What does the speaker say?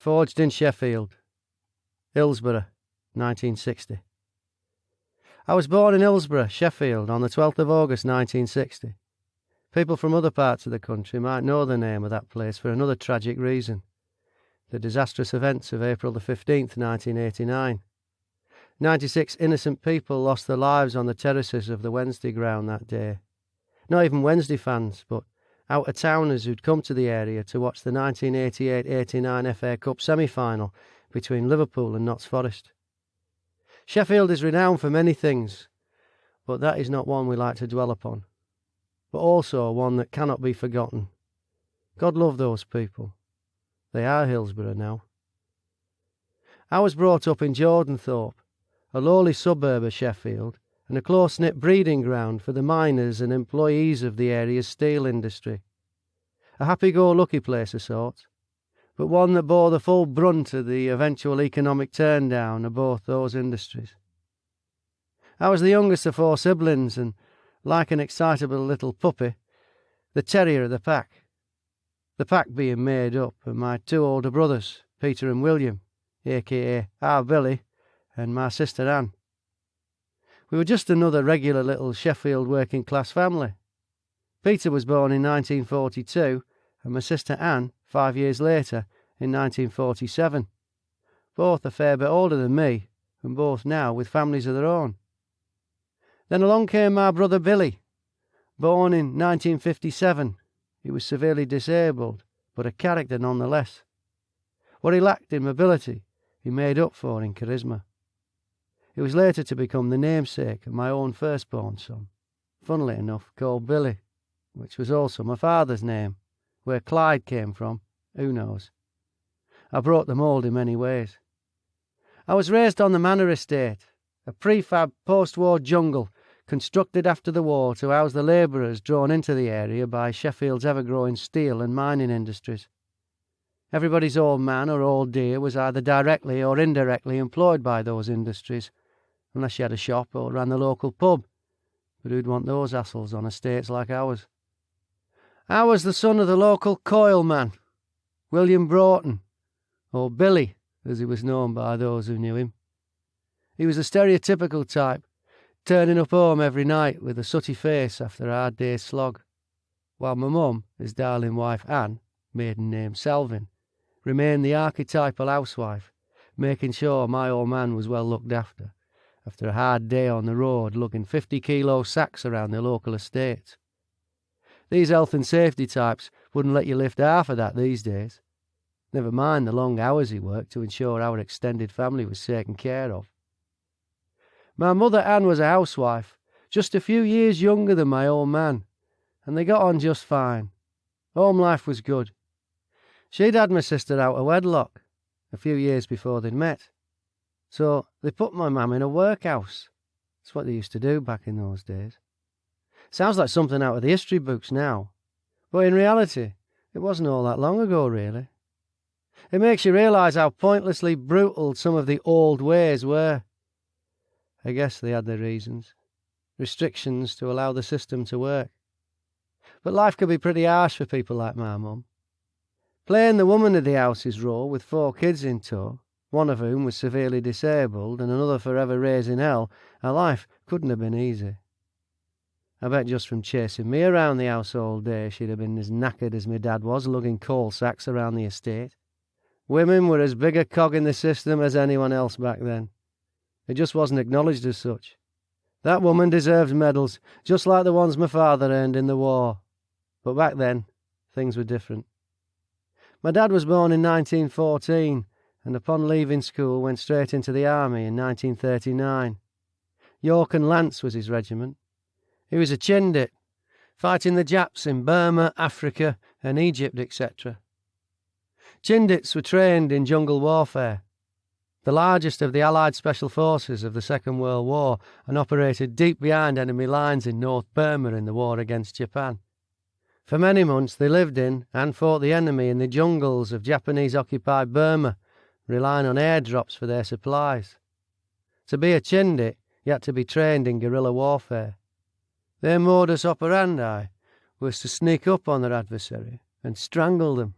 Forged in Sheffield. Hillsborough, 1960. I was born in Hillsborough, Sheffield, on the 12th of August 1960. People from other parts of the country might know the name of that place for another tragic reason: the disastrous events of April the 15th, 1989. 96 innocent people lost their lives on the terraces of the Wednesday ground that day. Not even Wednesday fans, but out-of-towners who'd come to the area to watch the 1988-89 FA Cup semi-final between Liverpool and Notts Forest. Sheffield is renowned for many things, but that is not one we like to dwell upon, but also one that cannot be forgotten. God love those people. They are Hillsborough now. I was brought up in Jordanthorpe, a lowly suburb of Sheffield, and a close-knit breeding ground for the miners and employees of the area's steel industry. A happy-go-lucky place of sorts, but one that bore the full brunt of the eventual economic turn-down of both those industries. I was the youngest of 4 siblings, and, like an excitable little puppy, the terrier of the pack. The pack being made up of my 2 older brothers, Peter and William, a.k.a. our Billy, and my sister Anne. We were just another regular little Sheffield working-class family. Peter was born in 1942, and my sister Anne 5 years later, in 1947. Both a fair bit older than me, and both now with families of their own. Then along came my brother Billy, born in 1957. He was severely disabled, but a character nonetheless. What he lacked in mobility, he made up for in charisma. He was later to become the namesake of my own firstborn son, funnily enough called Billy, which was also my father's name. Where Clyde came from, who knows? I broke the mould in many ways. I was raised on the Manor Estate, a prefab post-war jungle constructed after the war to house the labourers drawn into the area by Sheffield's ever-growing steel and mining industries. Everybody's old man or old dear was either directly or indirectly employed by those industries, unless you had a shop or ran the local pub. But who'd want those hassles on estates like ours? I was the son of the local coil man, William Broughton, or Billy, as he was known by those who knew him. He was a stereotypical type, turning up home every night with a sooty face after a hard day's slog, while my mum, his darling wife Anne, maiden name Selvin, remained the archetypal housewife, making sure my old man was well looked after a hard day on the road lugging 50-kilo sacks around the local estates. These health and safety types wouldn't let you lift half of that these days. Never mind the long hours he worked to ensure our extended family was taken care of. My mother Anne was a housewife, just a few years younger than my old man, and they got on just fine. Home life was good. She'd had my sister out of wedlock a few years before they'd met, so they put my mum in a workhouse. That's what they used to do back in those days. Sounds like something out of the history books now, but in reality, it wasn't all that long ago, really. It makes you realise how pointlessly brutal some of the old ways were. I guess they had their reasons. Restrictions to allow the system to work. But life could be pretty harsh for people like my mum. Playing the woman of the house's role with 4 kids in tow, one of whom was severely disabled and another forever raising hell, her life couldn't have been easy. I bet just from chasing me around the house all day she'd have been as knackered as my dad was lugging coal sacks around the estate. Women were as big a cog in the system as anyone else back then. It just wasn't acknowledged as such. That woman deserved medals, just like the ones my father earned in the war. But back then, things were different. My dad was born in 1914, and upon leaving school went straight into the army in 1939. York and Lance was his regiment. He was a Chindit, fighting the Japs in Burma, Africa and Egypt, etc. Chindits were trained in jungle warfare, the largest of the Allied Special Forces of the Second World War, and operated deep behind enemy lines in North Burma in the war against Japan. For many months they lived in and fought the enemy in the jungles of Japanese-occupied Burma, relying on airdrops for their supplies. To be a Chindit, you had to be trained in guerrilla warfare. Their modus operandi was to sneak up on their adversary and strangle them,